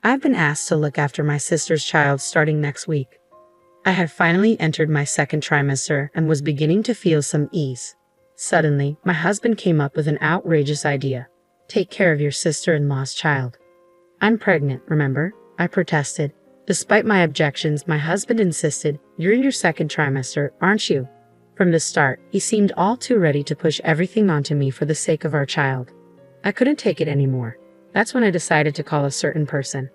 I've been asked to look after my sister's child starting next week. I had finally entered my second trimester and was beginning to feel some ease. Suddenly, my husband came up with an outrageous idea. Take care of your sister-in-law's child. I'm pregnant, remember? I protested. Despite my objections, my husband insisted, you're in your second trimester, aren't you? From the start, he seemed all too ready to push everything onto me for the sake of our child. I couldn't take it anymore. That's when I decided to call a certain person.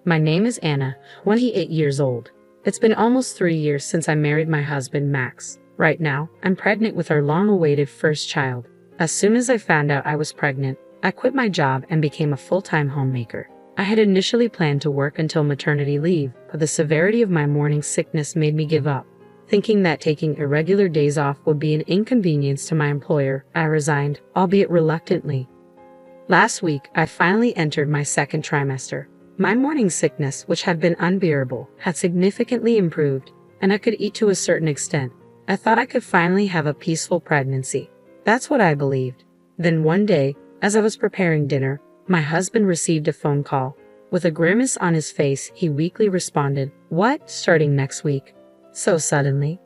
My name is Anna, 28 years old. It's been almost 3 years since I married my husband, Max. Right now, I'm pregnant with our long-awaited first child. As soon as I found out I was pregnant, I quit my job and became a full-time homemaker. I had initially planned to work until maternity leave, but the severity of my morning sickness made me give up. Thinking that taking irregular days off would be an inconvenience to my employer, I resigned, albeit reluctantly. Last week, I finally entered my second trimester. My morning sickness, which had been unbearable, had significantly improved, and I could eat to a certain extent. I thought I could finally have a peaceful pregnancy. That's what I believed. Then one day, as I was preparing dinner, my husband received a phone call. With a grimace on his face, he weakly responded, "What? Starting next week? So suddenly?"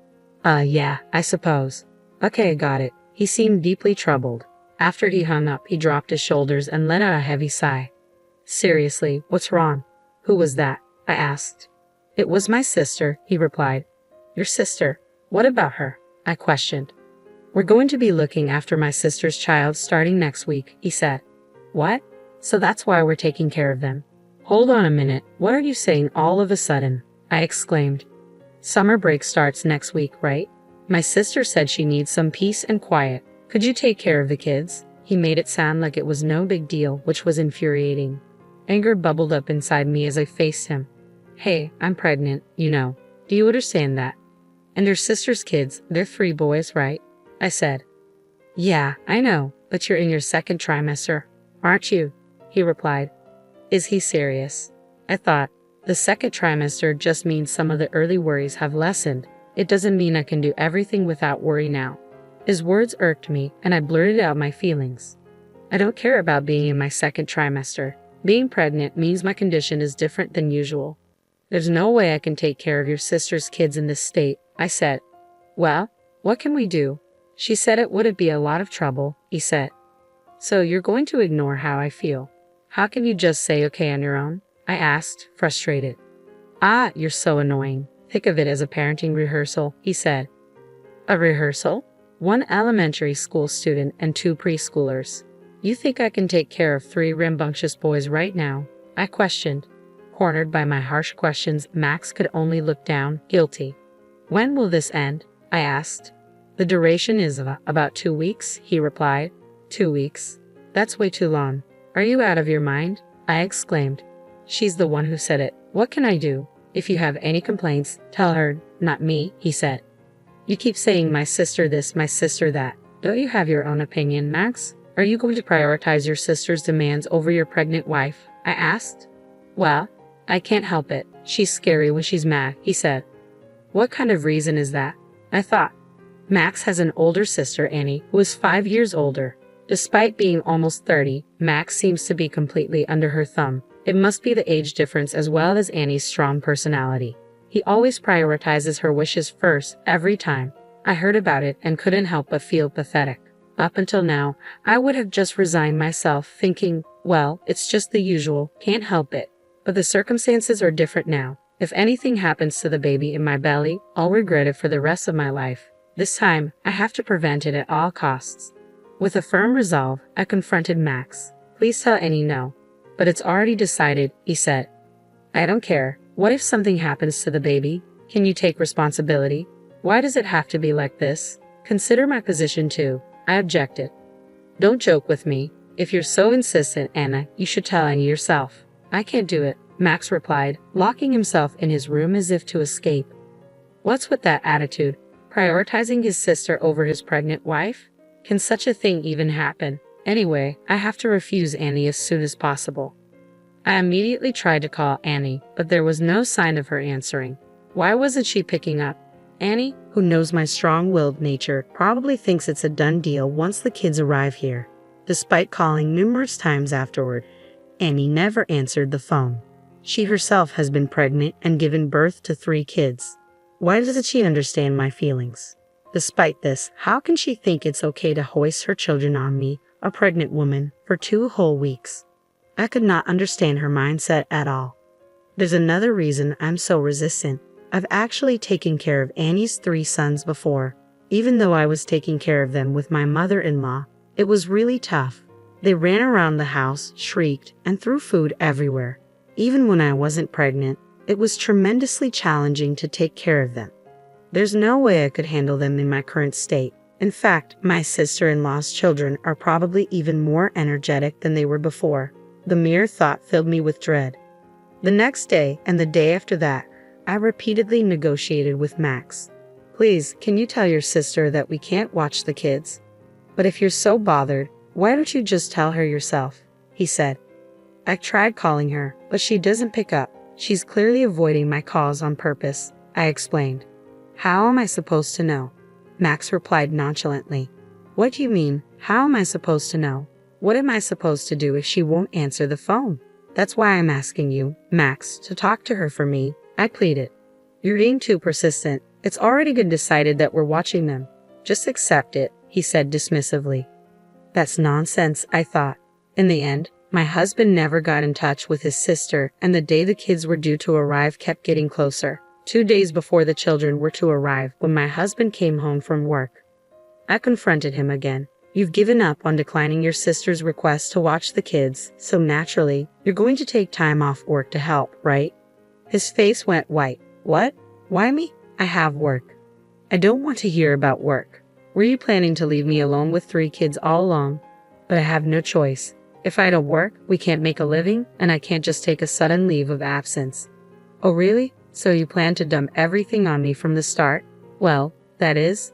Yeah, I suppose. Okay, I got it." He seemed deeply troubled. After he hung up, he dropped his shoulders and let out a heavy sigh. "Seriously, what's wrong?" "Who was that?" I asked. "It was my sister," he replied. "Your sister? What about her?" I questioned. "We're going to be looking after my sister's child starting next week," he said. "What? So that's why we're taking care of them?" "Hold on a minute, what are you saying all of a sudden?" I exclaimed. "Summer break starts next week, right? My sister said she needs some peace and quiet. Could you take care of the kids?" He made it sound like it was no big deal, which was infuriating. Anger bubbled up inside me as I faced him. "Hey, I'm pregnant, you know. Do you understand that? And your sister's kids, they're 3 boys, right?" I said. "Yeah, I know, but you're in your second trimester, aren't you?" he replied. Is he serious? I thought, the second trimester just means some of the early worries have lessened. It doesn't mean I can do everything without worry now. His words irked me, and I blurted out my feelings. "I don't care about being in my second trimester. Being pregnant means my condition is different than usual. There's no way I can take care of your sister's kids in this state," I said. "Well, what can we do?" She said it wouldn't be a lot of trouble, he said. "So you're going to ignore how I feel? How can you just say okay on your own?" I asked, frustrated. "Ah, you're so annoying. Think of it as a parenting rehearsal," he said. "A rehearsal? 1 elementary school student and 2 preschoolers. You think I can take care of 3 rambunctious boys right now?" I questioned. Cornered by my harsh questions, Max could only look down, guilty. "When will this end?" I asked. "The duration is about 2 weeks, he replied. 2 weeks? That's way too long. Are you out of your mind? I exclaimed. She's the one who said it. What can I do? If you have any complaints, tell her, not me, he said. You keep saying my sister this, my sister that. Don't you have your own opinion, Max? Are you going to prioritize your sister's demands over your pregnant wife? I asked. Well, I can't help it. She's scary when she's mad, he said. What kind of reason is that? I thought. Max has an older sister, Annie, who is 5 years older. Despite being almost 30, Max seems to be completely under her thumb. It must be the age difference as well as Annie's strong personality. He always prioritizes her wishes first, every time. I heard about it and couldn't help but feel pathetic. Up until now, I would have just resigned myself, thinking, well, it's just the usual, can't help it. But the circumstances are different now. If anything happens to the baby in my belly, I'll regret it for the rest of my life. This time, I have to prevent it at all costs. With a firm resolve, I confronted Max. Please tell Annie no. But it's already decided, he said. I don't care. What if something happens to the baby? Can you take responsibility? Why does it have to be like this? Consider my position too. I objected. Don't joke with me. If you're so insistent, Anna, you should tell Annie yourself. I can't do it, Max replied, locking himself in his room as if to escape. What's with that attitude? Prioritizing his sister over his pregnant wife? Can such a thing even happen? Anyway, I have to refuse Annie as soon as possible. I immediately tried to call Annie, but there was no sign of her answering. Why wasn't she picking up? Annie, who knows my strong-willed nature, probably thinks it's a done deal once the kids arrive here. Despite calling numerous times afterward, Annie never answered the phone. She herself has been pregnant and given birth to 3 kids. Why doesn't she understand my feelings? Despite this, how can she think it's okay to hoist her children on me, a pregnant woman, for 2 whole weeks? I could not understand her mindset at all. There's another reason I'm so resistant. I've actually taken care of Annie's 3 sons before. Even though I was taking care of them with my mother-in-law, it was really tough. They ran around the house, shrieked, and threw food everywhere. Even when I wasn't pregnant, it was tremendously challenging to take care of them. There's no way I could handle them in my current state. In fact, my sister-in-law's children are probably even more energetic than they were before. The mere thought filled me with dread. The next day and the day after that, I repeatedly negotiated with Max. Please, can you tell your sister that we can't watch the kids? But if you're so bothered, why don't you just tell her yourself? He said. I tried calling her, but she doesn't pick up. She's clearly avoiding my calls on purpose, I explained. How am I supposed to know? Max replied nonchalantly. What do you mean, how am I supposed to know? What am I supposed to do if she won't answer the phone? That's why I'm asking you, Max, to talk to her for me, I pleaded. You're being too persistent. It's already been decided that we're watching them. Just accept it, he said dismissively. That's nonsense, I thought. In the end, my husband never got in touch with his sister, and the day the kids were due to arrive kept getting closer. 2 days before the children were to arrive, when my husband came home from work, I confronted him again. You've given up on declining your sister's request to watch the kids, so naturally, you're going to take time off work to help, right? His face went white. What? Why me? I have work. I don't want to hear about work. Were you planning to leave me alone with 3 kids all along? But I have no choice. If I don't work, we can't make a living, and I can't just take a sudden leave of absence. Oh really? So you plan to dump everything on me from the start? Well, that is.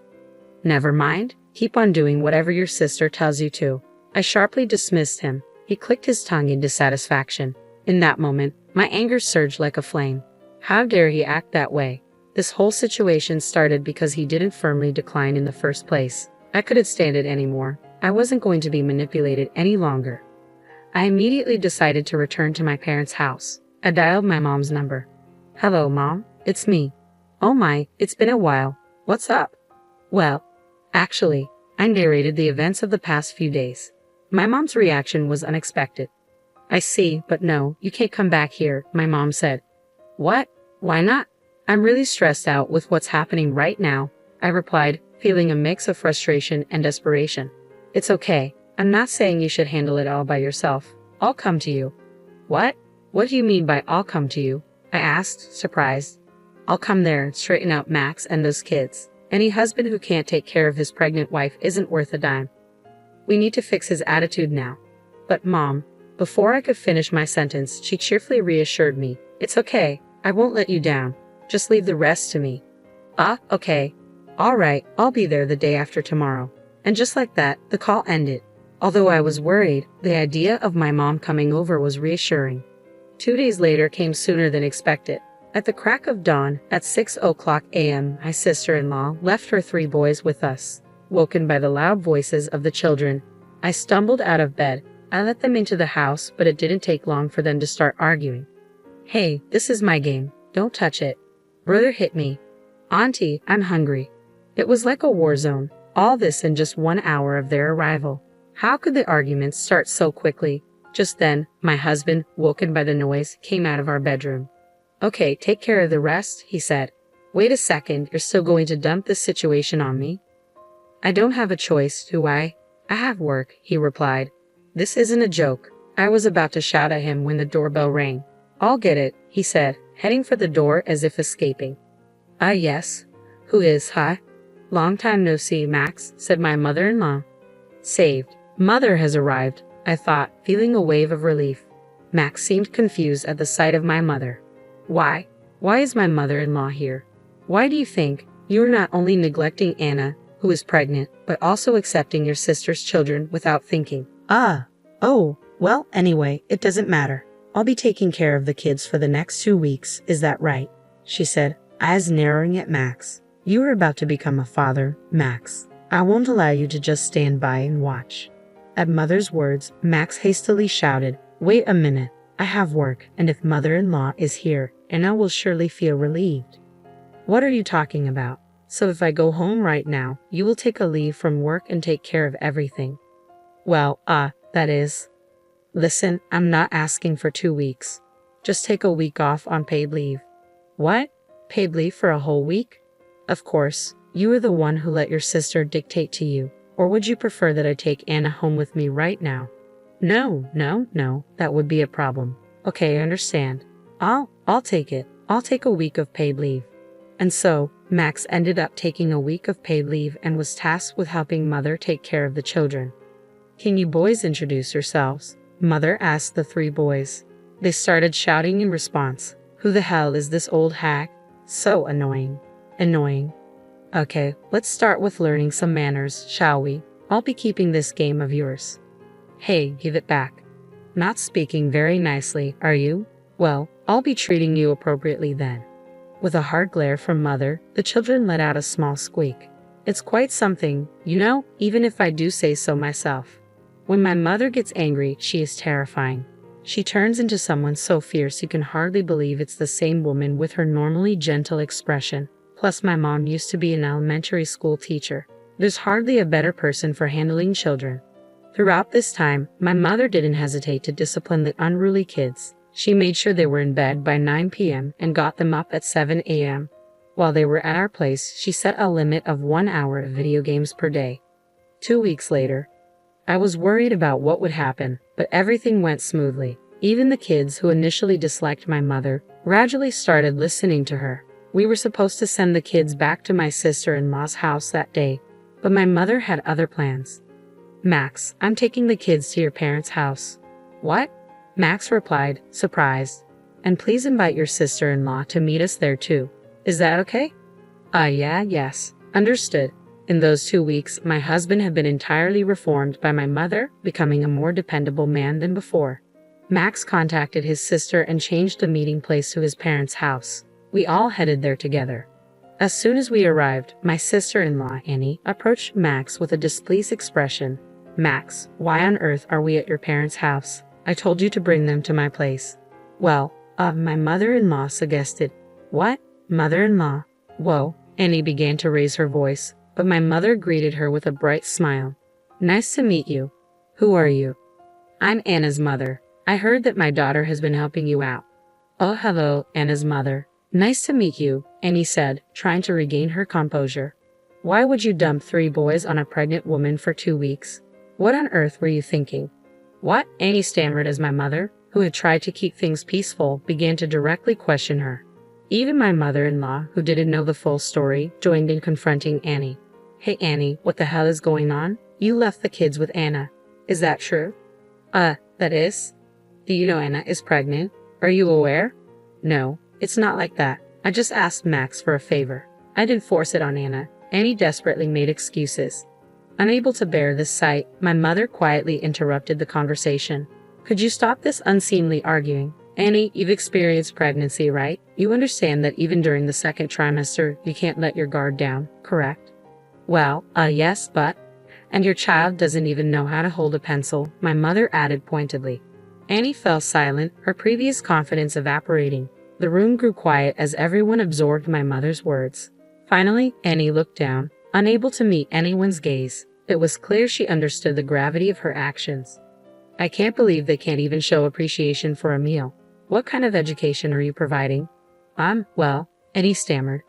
Never mind. Keep on doing whatever your sister tells you to. I sharply dismissed him. He clicked his tongue in dissatisfaction. In that moment, my anger surged like a flame. How dare he act that way? This whole situation started because he didn't firmly decline in the first place. I couldn't stand it anymore. I wasn't going to be manipulated any longer. I immediately decided to return to my parents' house. I dialed my mom's number. Hello, Mom. It's me. Oh my, it's been a while. What's up? Well, actually, I narrated the events of the past few days. My mom's reaction was unexpected. I see, but no, you can't come back here, my mom said. What? Why not? I'm really stressed out with what's happening right now, I replied, feeling a mix of frustration and desperation. It's okay. I'm not saying you should handle it all by yourself. I'll come to you. What? What do you mean by I'll come to you? I asked, surprised. I'll come there and straighten out Max and those kids. Any husband who can't take care of his pregnant wife isn't worth a dime. We need to fix his attitude now. But Mom, before I could finish my sentence, she cheerfully reassured me. It's okay. I won't let you down. Just leave the rest to me. Okay. All right, I'll be there the day after tomorrow. And just like that, the call ended. Although I was worried, the idea of my mom coming over was reassuring. 2 days later came sooner than expected. At the crack of dawn, at 6:00 a.m., my sister-in-law left her 3 boys with us. Woken by the loud voices of the children, I stumbled out of bed. I let them into the house, but it didn't take long for them to start arguing. Hey, this is my game. Don't touch it. Brother hit me. Auntie, I'm hungry. It was like a war zone. All this in just 1 hour of their arrival. How could the arguments start so quickly? Just then, my husband, woken by the noise, came out of our bedroom. Okay, take care of the rest, he said. Wait a second, you're still going to dump this situation on me? I don't have a choice, do I? I have work, he replied. This isn't a joke. I was about to shout at him when the doorbell rang. I'll get it, he said, heading for the door as if escaping. Yes. Who is, huh? Long time no see, Max, said my mother-in-law. Saved. Mother has arrived, I thought, feeling a wave of relief. Max seemed confused at the sight of my mother. Why? Why is my mother-in-law here? Why do you think you're not only neglecting Anna, who is pregnant, but also accepting your sister's children without thinking? Well, anyway, it doesn't matter. I'll be taking care of the kids for the next 2 weeks, is that right? She said, eyes narrowing at Max. You are about to become a father, Max. I won't allow you to just stand by and watch. At Mother's words, Max hastily shouted, Wait a minute. I have work, and if mother-in-law is here, Anna will surely feel relieved. What are you talking about? So if I go home right now, you will take a leave from work and take care of everything. Well, that is. Listen, I'm not asking for 2 weeks. Just take a week off on paid leave. What? Paid leave for a whole week? Of course, you are the one who let your sister dictate to you. Or would you prefer that I take Anna home with me right now? No, that would be a problem. Okay, I understand. I'll take it. I'll take a week of paid leave. And so, Max ended up taking a week of paid leave and was tasked with helping Mother take care of the children. Can you boys introduce yourselves? Mother asked the 3 boys. They started shouting in response. Who the hell is this old hag? So annoying. Okay, let's start with learning some manners, shall we? I'll be keeping this game of yours. Hey, give it back. Not speaking very nicely, are you? Well, I'll be treating you appropriately then. With a hard glare from Mother, the children let out a small squeak. It's quite something, you know, even if I do say so myself. When my mother gets angry, she is terrifying. She turns into someone so fierce you can hardly believe it's the same woman with her normally gentle expression. Plus my mom used to be an elementary school teacher. There's hardly a better person for handling children. Throughout this time, my mother didn't hesitate to discipline the unruly kids. She made sure they were in bed by 9 p.m. and got them up at 7 a.m. While they were at our place, she set a limit of 1 hour of video games per day. 2 weeks later, I was worried about what would happen, but everything went smoothly. Even the kids who initially disliked my mother gradually started listening to her. We were supposed to send the kids back to my sister-in-law's house that day, but my mother had other plans. Max, I'm taking the kids to your parents' house. What? Max replied, surprised. And please invite your sister-in-law to meet us there too. Is that okay? Yes. Understood. In those 2 weeks, my husband had been entirely reformed by my mother, becoming a more dependable man than before. Max contacted his sister and changed the meeting place to his parents' house. We all headed there together. As soon as we arrived, my sister-in-law, Annie, approached Max with a displeased expression. Max, why on earth are we at your parents' house? I told you to bring them to my place. Well, my mother-in-law suggested. What? Mother-in-law? Whoa. Annie began to raise her voice, but my mother greeted her with a bright smile. Nice to meet you. Who are you? I'm Anna's mother. I heard that my daughter has been helping you out. Oh, hello, Anna's mother. Nice to meet you, Annie said, trying to regain her composure. Why would you dump 3 boys on a pregnant woman for 2 weeks? What on earth were you thinking? What? Annie stammered as my mother, who had tried to keep things peaceful, began to directly question her. Even my mother-in-law, who didn't know the full story, joined in confronting Annie. Hey Annie, what the hell is going on? You left the kids with Anna. Is that true? That is? Do you know Anna is pregnant? Are you aware? No, it's not like that. I just asked Max for a favor. I didn't force it on Anna. Annie desperately made excuses. Unable to bear this sight, my mother quietly interrupted the conversation. Could you stop this unseemly arguing? Annie, you've experienced pregnancy, right? You understand that even during the 2nd trimester, you can't let your guard down, correct? Well, yes, but... And your child doesn't even know how to hold a pencil, my mother added pointedly. Annie fell silent, her previous confidence evaporating. The room grew quiet as everyone absorbed my mother's words. Finally, Annie looked down, unable to meet anyone's gaze. It was clear she understood the gravity of her actions. I can't believe they can't even show appreciation for a meal. What kind of education are you providing? Well, Annie stammered.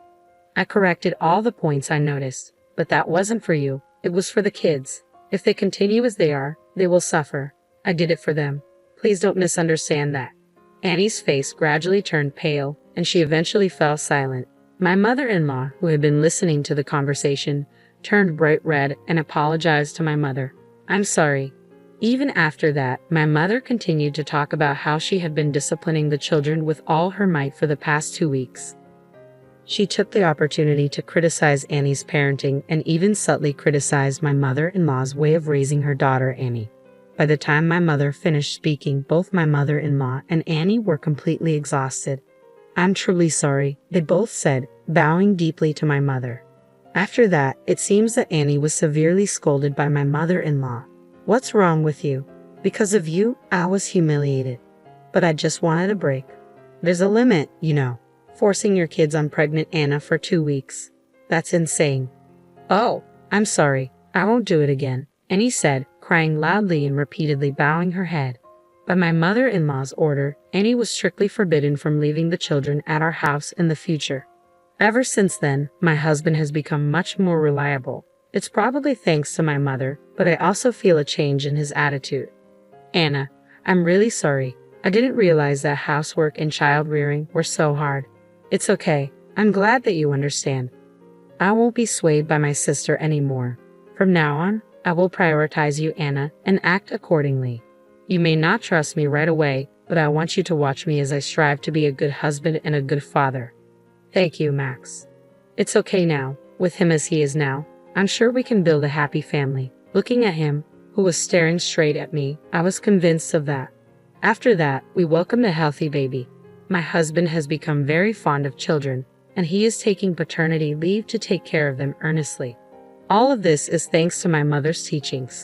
I corrected all the points I noticed, but that wasn't for you. It was for the kids. If they continue as they are, they will suffer. I did it for them. Please don't misunderstand that. Annie's face gradually turned pale, and she eventually fell silent. My mother-in-law, who had been listening to the conversation, turned bright red and apologized to my mother. I'm sorry. Even after that, my mother continued to talk about how she had been disciplining the children with all her might for the past 2 weeks. She took the opportunity to criticize Annie's parenting and even subtly criticized my mother-in-law's way of raising her daughter, Annie. By the time my mother finished speaking, both my mother-in-law and Annie were completely exhausted. I'm truly sorry, they both said, bowing deeply to my mother. After that, it seems that Annie was severely scolded by my mother-in-law. What's wrong with you? Because of you, I was humiliated. but I just wanted a break. There's a limit, you know. Forcing your kids on pregnant Anna for 2 weeks. That's insane. Oh, I'm sorry. I won't do it again, Annie said, crying loudly and repeatedly bowing her head. By my mother-in-law's order, Annie was strictly forbidden from leaving the children at our house in the future. Ever since then, my husband has become much more reliable. It's probably thanks to my mother, but I also feel a change in his attitude. Anna, I'm really sorry. I didn't realize that housework and child rearing were so hard. It's okay. I'm glad that you understand. I won't be swayed by my sister anymore. From now on, I will prioritize you, Anna, and act accordingly. You may not trust me right away, but I want you to watch me as I strive to be a good husband and a good father. Thank you, Max. It's okay now, with him as he is now. I'm sure we can build a happy family. Looking at him, who was staring straight at me, I was convinced of that. After that, we welcomed a healthy baby. My husband has become very fond of children, and he is taking paternity leave to take care of them earnestly. All of this is thanks to my mother's teachings.